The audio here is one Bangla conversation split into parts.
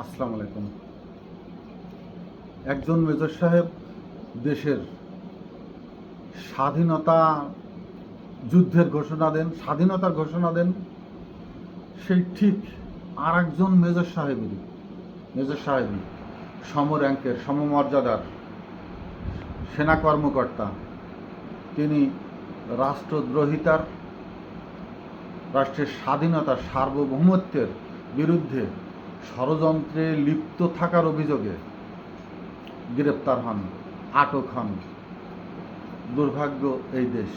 আসসালামু আলাইকুম। একজন মেজর সাহেব দেশের স্বাধীনতা যুদ্ধের ঘোষণা দেন, স্বাধীনতার ঘোষণা দেন, সেই ঠিক আর একজন মেজর সাহেবই সম র্যাঙ্কের সমমর্যাদার সেনা কর্মকর্তা, তিনি রাষ্ট্রদ্রোহিতার, রাষ্ট্রের স্বাধীনতার সার্বভৌমত্বের বিরুদ্ধে ষড়যন্ত্রে লিপ্ত থাকার অভিযোগে গ্রেপ্তার হন, আটক হন। দুর্ভাগ্য এই দেশ।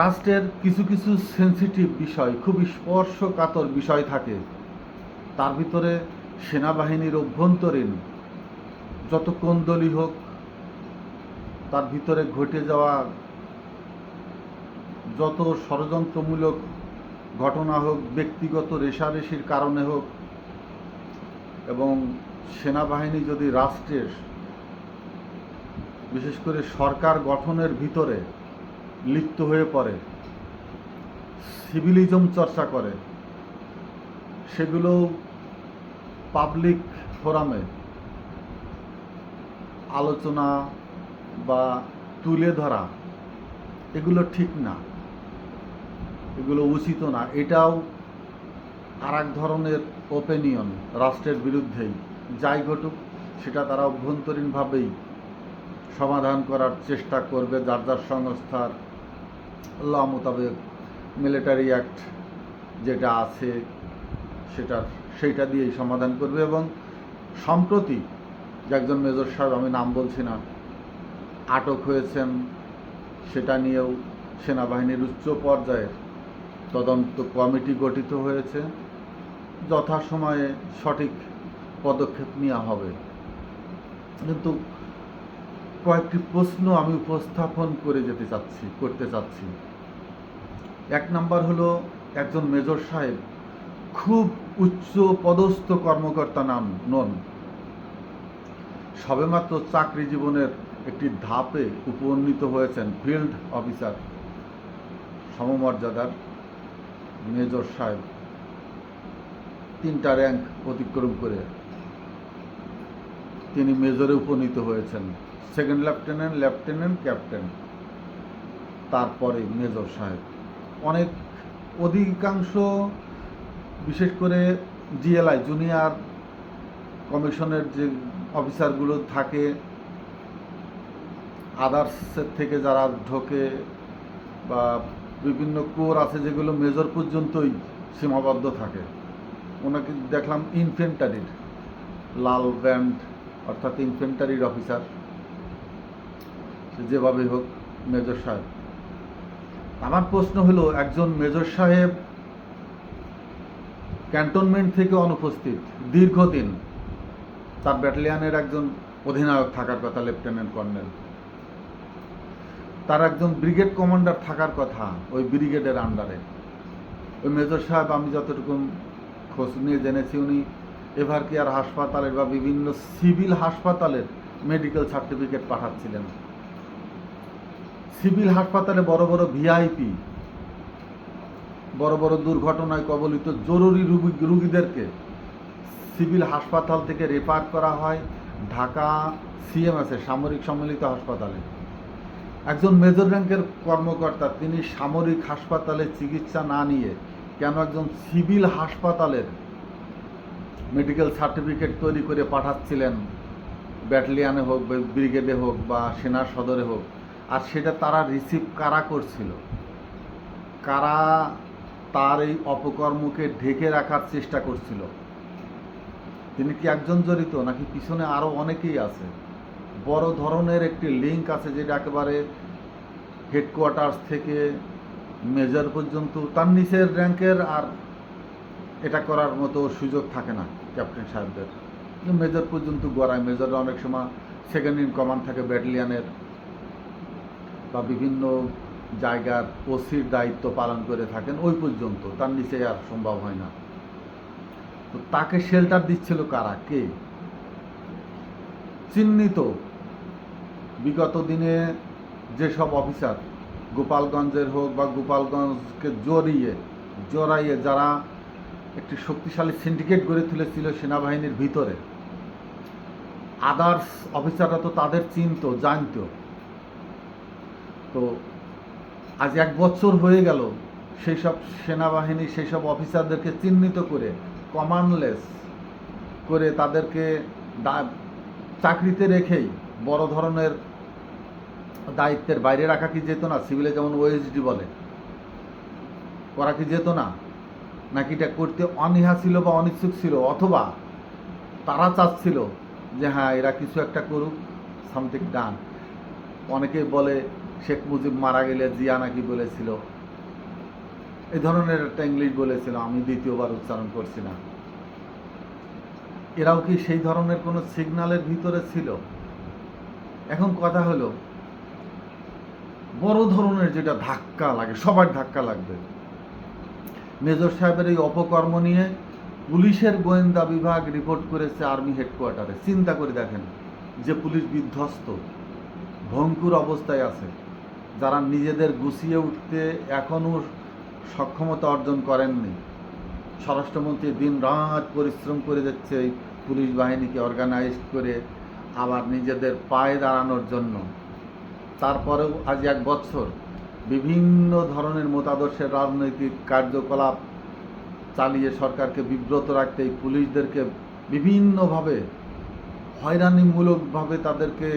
রাষ্ট্রের কিছু কিছু সেন্সিটিভ বিষয়, খুব স্পর্শকাতর বিষয় থাকে, তার ভিতরে সেনাবাহিনীর অভ্যন্তরীণ যত কোন্দলই হোক, তার ভিতরে ঘটে যাওয়া যত ষড়যন্ত্রমূলক ঘটনা হোক, ব্যক্তিগত রেষারেষির কারণে হোক, এবং সেনাবাহিনী যদি রাষ্ট্রের, বিশেষ করে সরকার গঠনের ভিতরে লিপ্ত হয়ে পড়ে, সিভিলিজম চর্চা করে, সেগুলো পাবলিক ফোরামে আলোচনা বা তুলে ধরা এগুলো ঠিক না, এগুলো উচিত না। এটাও আর এক ধরনের ওপিনিয়ন রাষ্ট্রের বিরুদ্ধেই। যাই ঘটুক, সেটা তারা অভ্যন্তরীণভাবেই সমাধান করার চেষ্টা করবে, যার যার সংস্থার ল মোতাবেক, মিলিটারি অ্যাক্ট যেটা আছে সেইটা দিয়েই সমাধান করবে। এবং সম্প্রতি যে একজন মেজর সাহেব, আমি নাম বলছি না, আটক হয়েছেন, সেটা নিয়েও সেনাবাহিনীর উচ্চ পর্যায়ের তদন্ত কমিটি গঠিত হয়েছে। যথাসময়ে সঠিক পদক্ষেপ নেওয়া হবে। কিন্তু কয়েকটি প্রশ্ন আমি উপস্থাপন করতে চাচ্ছি। এক নাম্বার হলো, একজন মেজর সাহেব খুব উচ্চ পদস্থ কর্মকর্তা নন, সবেমাত্র চাকরি জীবনের একটি ধাপে উপনীত হয়েছেন ফিল্ড অফিসার সমমর্যাদার মেজর সাহেব। 3টা র্যাঙ্ক অতিক্রম করে তিনি মেজরে উপনীত হয়েছেন। সেকেন্ড লেফটেন্যান্ট, লেফটেন্যান্ট, ক্যাপ্টেন, তারপরে মেজর সাহেব। অধিকাংশ, বিশেষ করে জিএলআই, জুনিয়র কমিশনের যে অফিসারগুলো থাকে, আদার্সের থেকে যারা ঢোকে, বা বিভিন্ন কোর আছে যেগুলো মেজর পর্যন্তই সীমাবদ্ধ থাকে, ওনাকে দেখলাম ইনফেন্টারির লাল ব্যান্ড, অর্থাৎ ইনফেন্টারির অফিসার, যেভাবেই হোক মেজর সাহেব। আমার প্রশ্ন হলো, একজন মেজর সাহেব ক্যান্টনমেন্ট থেকে অনুপস্থিত দীর্ঘদিন, তার ব্যাটালিয়ানের একজন অধিনায়ক থাকার কথা, লেফটেন্যান্ট কর্নেল, তার একজন ব্রিগেড কমান্ডার থাকার কথা ওই ব্রিগেডের আন্ডারে। ওই মেজর সাহেব, আমি যতটুকু খোঁজ নিয়ে জেনেছি, উনি এভারকেয়ার হাসপাতালের বা বিভিন্ন সিভিল হাসপাতালের মেডিকেল সার্টিফিকেট পাঠাচ্ছিলেন। সিভিল হাসপাতালে বড় বড় ভিআইপি, বড় বড় দুর্ঘটনায় কবলিত জরুরি রুগীদেরকে সিভিল হাসপাতাল থেকে রেফার করা হয় ঢাকা সিএমএস, সামরিক সম্মিলিত হাসপাতালে। একজন মেজর র্যাঙ্কের কর্মকর্তা, তিনি সামরিক হাসপাতালে চিকিৎসা না নিয়ে কেন একজন সিভিল হাসপাতালের মেডিকেল সার্টিফিকেট তৈরি করে পাঠাচ্ছিলেন, ব্যাটালিয়ানে হোক, ব্রিগেডে হোক, বা সেনার সদরে হোক? আর সেটা তারা রিসিভ কারা করছিল? কারা তার এই অপকর্মকে ঢেকে রাখার চেষ্টা করছিল? তিনি কি একজন জড়িত, নাকি পিছনে আরও অনেকেই আছে? বড় ধরনের একটি লিঙ্ক আছে, যেটা একেবারে হেডকোয়ার্টার্স থেকে মেজর পর্যন্ত, তার নিচের র্যাঙ্কের আর এটা করার মতো সুযোগ থাকে না ক্যাপ্টেন সাহেবদের। মেজর পর্যন্ত গড়ায়। মেজররা অনেক সময় সেকেন্ড ইন কমান্ড থাকে ব্যাটালিয়ানের, বা বিভিন্ন জায়গার ওসির দায়িত্ব পালন করে থাকেন ওই পর্যন্ত, তার নিচে আর সম্ভব হয় না। তো তাকে শেল্টার দিচ্ছিল কারা, কে? চিহ্নিত বিগত দিনে যেসব অফিসার গোপালগঞ্জের হোক, বা গোপালগঞ্জকে জড়াইয়ে যারা একটি শক্তিশালী সিন্ডিকেট গড়ে তুলেছিল সেনাবাহিনীর ভিতরে। আদার্স অফিসাররা তো তাদের চিনত, জানত। তো আজ 1 বছর হয়ে গেল সেই সব সেনাবাহিনী সেই সব অফিসারদেরকে চিহ্নিত করে কমান্ডলেস করে তাদেরকে চাকরিতে রেখেই বড় ধরনের দায়িত্বের বাইরে রাখা কি যেত না? সিভিলে যেমন ওএসডি বলে, করা কি যেত না? নাকি এটা করতে অনীহা ছিল বা অনিচ্ছুক ছিল, অথবা তারা চাচ্ছিল যে হ্যাঁ এরা কিছু একটা করুক, সামথিং ডান। অনেকে বলে শেখ মুজিব মারা গেলে জিয়া নাকি বলেছিল, এই ধরনের একটা ইংলিশ বলেছিল, আমি দ্বিতীয়বার উচ্চারণ করছি না। এরাও কি সেই ধরনের কোনো সিগন্যালের ভিতরে ছিল? এখন কথা হলো, বড় ধরনের যেটা ধাক্কা লাগে, সবার ধাক্কা লাগবে, মেজর সাহেবের এই অপকর্ম নিয়ে পুলিশের গোয়েন্দা বিভাগ রিপোর্ট করেছে আর্মি হেডকোয়ার্টারে। চিন্তা করে দেখেন, যে পুলিশ বিধ্বস্ত, ভঙ্গুর অবস্থায় আছে, যারা নিজেদের গুছিয়ে উঠতে এখনও সক্ষমতা অর্জন করেননি। স্বরাষ্ট্রমন্ত্রী দিন রাত পরিশ্রম করে যাচ্ছে এই পুলিশ বাহিনীকে অর্গানাইজড করে আবার নিজেদের পায়ে দাঁড়ানোর জন্য। তারপরেও আজ 1 বছর বিভিন্ন ধরনের মতাদর্শের রাজনৈতিক কার্যকলাপ চালিয়ে সরকারকে বিব্রত রাখতে এই পুলিশদেরকে বিভিন্নভাবে হয়রানিমূলকভাবে তাদেরকে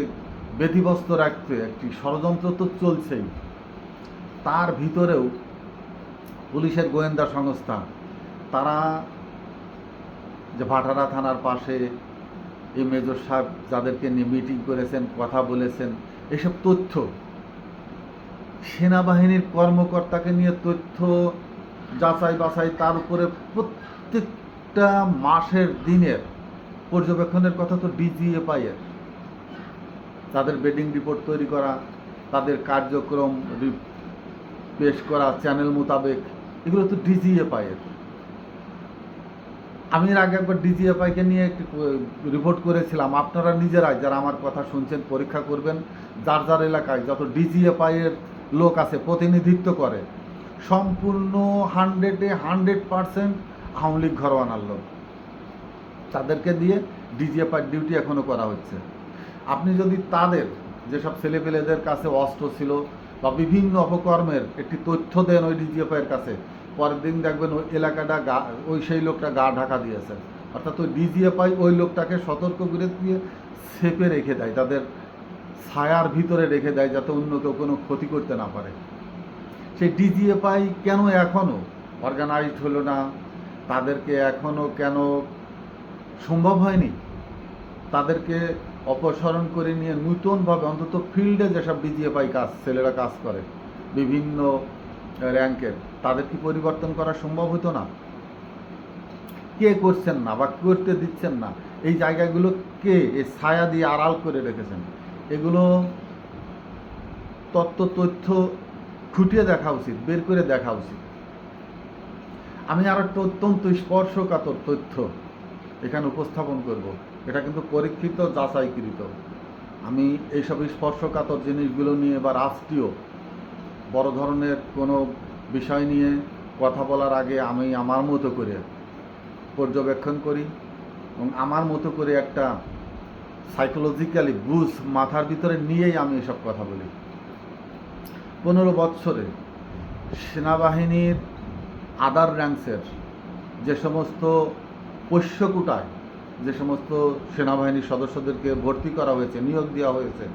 ব্যতিব্যস্ত রাখতে একটি ষড়যন্ত্র তো চলছেই। তার ভিতরেও পুলিশের গোয়েন্দা সংস্থা তারা যে ভাটারা থানার পাশে এই মেজর সাহেব যাদেরকে নিয়ে মিটিং করেছেন, কথা বলেছেন, এসব তথ্য সেনাবাহিনীর কর্মকর্তাকে নিয়ে তথ্য যাচাই বাছাই, তার উপরে প্রত্যেকটা মাসের দিনের পর্যবেক্ষণের কথা তো ডিজিএফআই এর। তাদের বেডিং রিপোর্ট তৈরি করা, তাদের কার্যক্রম পেশ করা চ্যানেল মোতাবেক, এগুলো তো ডিজিএফআই এর। আমি এর আগে একবার ডিজিএফআইকে নিয়ে একটি রিপোর্ট করেছিলাম। আপনারা নিজেরাই যারা আমার কথা শুনছেন পরীক্ষা করবেন, যার যার এলাকায় যত ডিজিএফআই এর লোক আছে, প্রতিনিধিত্ব করে, সম্পূর্ণ 100% আওয়ামী লীগ ঘরোয়ানার লোক। তাদেরকে দিয়ে ডিজিএফআই ডিউটি এখনও করা হচ্ছে। আপনি যদি তাদের যেসব ছেলেপেলেদের কাছে অস্ত্র ছিল বা বিভিন্ন অপকর্মের একটি তথ্য দেন ওই ডিজিএফআইয়ের কাছে, পরের দিন দেখবেন ওই এলাকাটা সেই লোকটা গা ঢাকা দিয়েছে। অর্থাৎ ওই ডিজিএফআই ওই লোকটাকে সতর্ক করে দিয়ে ছেপে রেখে দেয়, তাদের ছায়ার ভিতরে রেখে দেয়, যাতে অন্য কেউ কোনো ক্ষতি করতে না পারে। সেই ডিজিএফআই কেন এখনও অর্গানাইজড হলো না? তাদেরকে এখনও কেন সম্ভব হয়নি তাদেরকে অপসারণ করে নিয়ে নূতনভাবে, অন্তত ফিল্ডে যেসব ডিজিএফআই ছেলেরা কাজ করে বিভিন্ন র্যাঙ্কের, তাদের কি পরিবর্তন করা সম্ভব হতো না? কে করছেন না বা করতে দিচ্ছেন না? এই জায়গাগুলো কে এই ছায়া দিয়ে আড়াল করে রেখেছেন? এগুলো তথ্য খুঁটিয়ে দেখা উচিত, বের করে দেখা উচিত। আমি আর একটা অত্যন্ত স্পর্শকাতর তথ্য এখানে উপস্থাপন করব। এটা কিন্তু পরীক্ষিত, যাচাইকৃত। আমি এইসব স্পর্শকাতর জিনিসগুলো নিয়ে বা রাষ্ট্রীয় বড় ধরনের কোনো বিষয় নিয়ে কথা বলার আগে আমি আমার মতো করে পর্যবেক্ষণ করি এবং আমার মতো করে একটা সাইকোলজিক্যালি বুঝ মাথার ভিতরে নিয়েই আমি এসব কথা বলি। 15 বছরে সেনাবাহিনীর আদার র্যাঙ্কসের যে সমস্ত পোষ্যকুটায় যে সমস্ত সেনাবাহিনীর সদস্যদেরকে ভর্তি করা হয়েছে, নিয়োগ দেওয়া হয়েছে,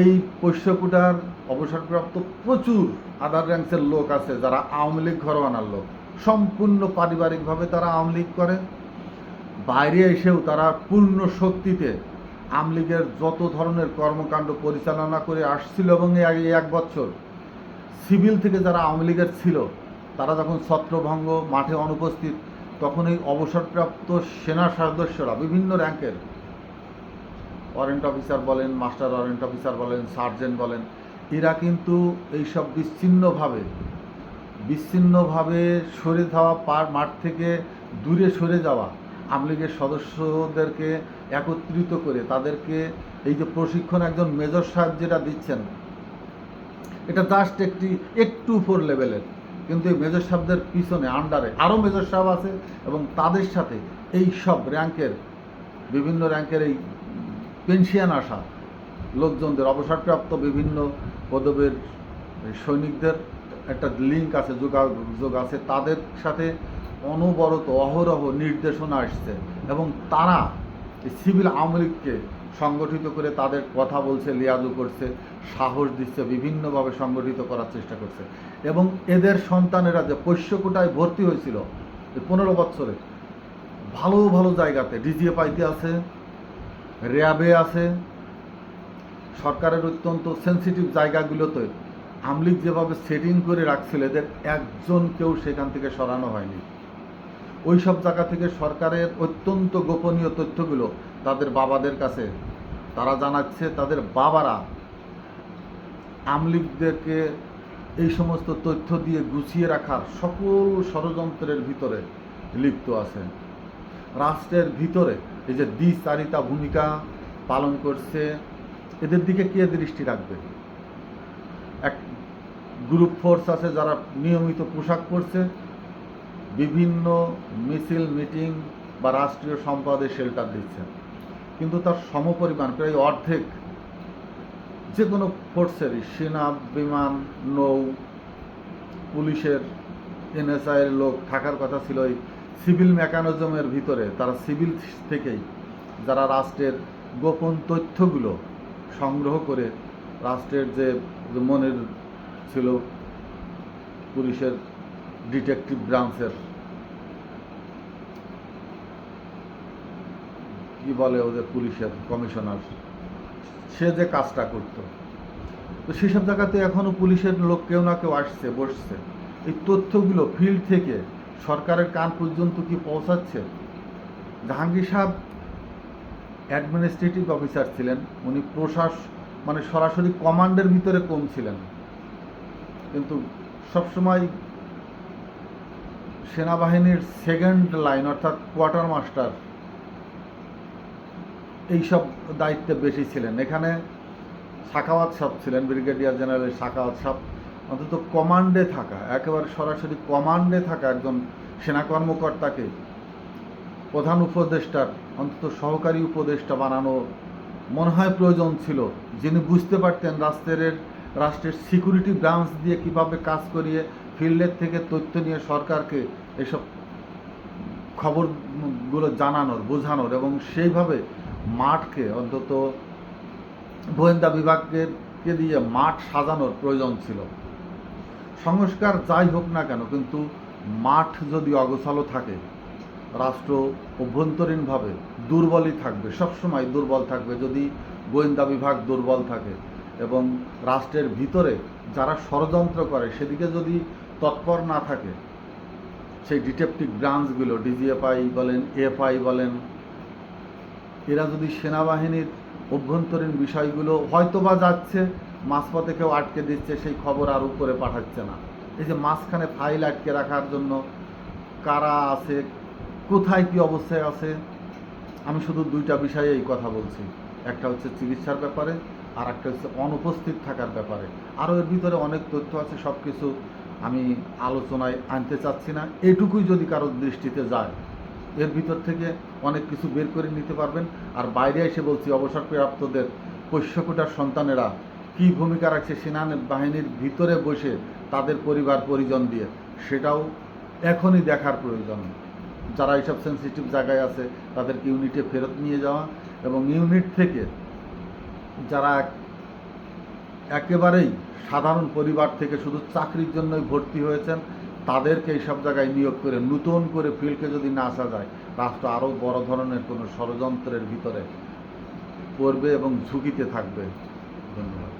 এই পোষ্যকুটার অবসরপ্রাপ্ত প্রচুর আদার র্যাঙ্কসের লোক আছে যারা আওয়ামী লীগ ঘরোয়ানার লোক। সম্পূর্ণ পারিবারিকভাবে তারা আওয়ামী লীগ করে। বাইরে এসেও তারা পূর্ণ শক্তিতে আওয়ামী লীগের যত ধরনের কর্মকাণ্ড পরিচালনা করে আসছিল এবং এই 1 বছর সিভিল থেকে যারা আওয়ামী লীগের ছিল তারা যখন ছত্রভঙ্গ মাঠে অনুপস্থিত, তখন এই অবসরপ্রাপ্ত সেনা সদস্যরা বিভিন্ন র্যাঙ্কের, ওয়ারেন্ট অফিসার বলেন, মাস্টার ওয়ারেন্ট অফিসার বলেন, সার্জেন্ট বলেন, এরা কিন্তু এইসব বিচ্ছিন্নভাবে সরে যাওয়া, মাঠ থেকে দূরে সরে যাওয়া আওয়ামী লীগের সদস্যদেরকে একত্রিত করে তাদেরকে এই যে প্রশিক্ষণ একজন মেজর সাহেব যেটা দিচ্ছেন, এটা জাস্ট একটু উপর লেভেলের। কিন্তু এই মেজর সাহেবদের পিছনে আন্ডারে আরও মেজর সাহেব আছে এবং তাদের সাথে এই সব র্যাঙ্কের বিভিন্ন র্যাঙ্কের এই পেনশন আসা লোকজনদের, অবসরপ্রাপ্ত বিভিন্ন পদবীর সৈনিকদের একটা লিঙ্ক আছে, যোগাযোগ আছে, তাদের সাথে অনবরত অহরহ নির্দেশনা আসছে এবং তারা সিভিল আওয়ামী লীগকে সংগঠিত করে তাদের কথা বলছে, লিয়াজু করছে, সাহস দিচ্ছে, বিভিন্নভাবে সংগঠিত করার চেষ্টা করছে। এবং এদের সন্তানেরা যে পোষ্যকোটায় ভর্তি হয়েছিল 15 বছরে, ভালো ভালো জায়গাতে ডিজিএফআইতে আছে, র্যাবে আছে, সরকারের অত্যন্ত সেন্সিটিভ জায়গাগুলোতে আওয়ামী লীগ যেভাবে সেটিং করে রাখছিল, এদের একজনকেও সেখান থেকে সরানো হয়নি। ওই সব জায়গা থেকে সরকারের অত্যন্ত গোপনীয় তথ্যগুলো তাদের বাবাদের কাছে তারা জানাচ্ছে। তাদের বাবারা আওয়ামী লীগদেরকে এই সমস্ত তথ্য দিয়ে গুছিয়ে রাখার সকল ষড়যন্ত্রের ভিতরে লিপ্ত আছে। রাষ্ট্রের ভিতরে এই যে দ্বিচারিতা ভূমিকা পালন করছে, এদের দিকে কে দৃষ্টি রাখবে? এক গ্রুপ ফোর্স আছে যারা নিয়মিত পোশাক পরছে, বিভিন্ন মিছিল মিটিং বা রাষ্ট্রীয় সম্পদে শেল্টার দিচ্ছে, কিন্তু তার সমপরিমাণ প্রায় অর্ধেক যে কোনো ফোর্সেরই, সেনা, বিমান, নৌ, পুলিশের, এনএসআইয়ের লোক থাকার কথা ছিল এই সিভিল মেকানিজমের ভিতরে। তারা সিভিল থেকেই যারা রাষ্ট্রের গোপন তথ্যগুলো সংগ্রহ করে রাষ্ট্রের যে মনের ছিল পুলিশের ডিটেকটিভ ব্রাঞ্চের কি বলে ওদের পুলিশের কমিশনার, সে যে কাজটা করতো, তো সেসব জায়গাতে এখনও পুলিশের লোক কেউ না কেউ আসছে, বসছে। এই তথ্যগুলো ফিল্ড থেকে সরকারের কান পর্যন্ত কি পৌঁছাচ্ছে? জাহাঙ্গীর সাহেব অ্যাডমিনিস্ট্রেটিভ অফিসার ছিলেন, উনি মানে সরাসরি কমান্ডের ভিতরে কম ছিলেন, কিন্তু সবসময় সেনাবাহিনীর সেকেন্ড লাইন অর্থাৎ কোয়ার্টার মাস্টার এইসব দায়িত্বে বেশি ছিলেন। এখানে সাখাওয়াত সাহেব ছিলেন, ব্রিগেডিয়ার জেনারেল সাখাওয়াত সাহেব, অন্তত কমান্ডে থাকা, একেবারে সরাসরি কমান্ডে থাকা একজন সেনা কর্মকর্তাকে প্রধান উপদেষ্টার অন্তত সহকারী উপদেষ্টা বানানো মনে হয় প্রয়োজন ছিল, যিনি বুঝতে পারতেন রাষ্ট্রের সিকিউরিটি ব্রাঞ্চ দিয়ে কিভাবে কাজ করিয়ে ফিল্ডের থেকে তথ্য নিয়ে সরকারকে এসব খবরগুলো জানানোর, বোঝানোর এবং সেইভাবে মাঠকে অন্তত গোয়েন্দা বিভাগকে দিয়ে মাঠ সাজানোর প্রয়োজন ছিল। সংস্কার যাই হোক না কেন, কিন্তু মাঠ যদি অগোছালো থাকে, রাষ্ট্র অভ্যন্তরীণভাবে দুর্বলই থাকবে, সবসময় দুর্বল থাকবে। যদি গোয়েন্দা বিভাগ দুর্বল থাকে এবং রাষ্ট্রের ভিতরে যারা ষড়যন্ত্র করে সেদিকে যদি তৎপর না থাকে, সেই ডিটেকটিভ ব্রাঞ্চগুলো, ডিজিএফআই বলেন, এফআই বলেন, এরা যদি সেনাবাহিনীর অভ্যন্তরীণ বিষয়গুলো হয়তো বা যাচ্ছে, মাঝপথে কেউ আটকে দিচ্ছে, সেই খবর আর উপরে পাঠাচ্ছে না। এই যে মাঝখানে ফাইল আটকে রাখার জন্য কারা আছে, কোথায় কি অবস্থায় আছে, আমি শুধু দুইটা বিষয়ে এই কথা বলছি। একটা হচ্ছে চিকিৎসার ব্যাপারে, আর একটা হচ্ছে অনুপস্থিত থাকার ব্যাপারে। আরও এর ভিতরে অনেক তথ্য আছে, সব কিছু আমি আলোচনায় আনতে চাচ্ছি না। এটুকুই যদি কারোর দৃষ্টিতে যায়, এর ভিতর থেকে অনেক কিছু বের করে নিতে পারবেন। আর বাইরে এসে বলছি, অবসরপ্রাপ্তদের পোষ্যকোটার সন্তানেরা কী ভূমিকা রাখছে সেনা বাহিনীর ভিতরে বসে তাদের পরিবার পরিজন দিয়ে, সেটাও এখনই দেখার প্রয়োজন। যারা এইসব সেন্সিটিভ জায়গায় আছে তাদেরকে ইউনিটে ফেরত নিয়ে যাওয়া, এবং ইউনিট থেকে যারা একেবারেই সাধারণ পরিবার থেকে শুধু চাকরির জন্যই ভর্তি হয়েছেন, তাদেরকে এইসব জায়গায় নিয়োগ করে নতুন করে ফিল্ডকে যদি না আসা যায়, রাষ্ট্র আরও বড় ধরনের কোনো ষড়যন্ত্রের ভিতরে পড়বে এবং ঝুঁকিতে থাকবে। ধন্যবাদ।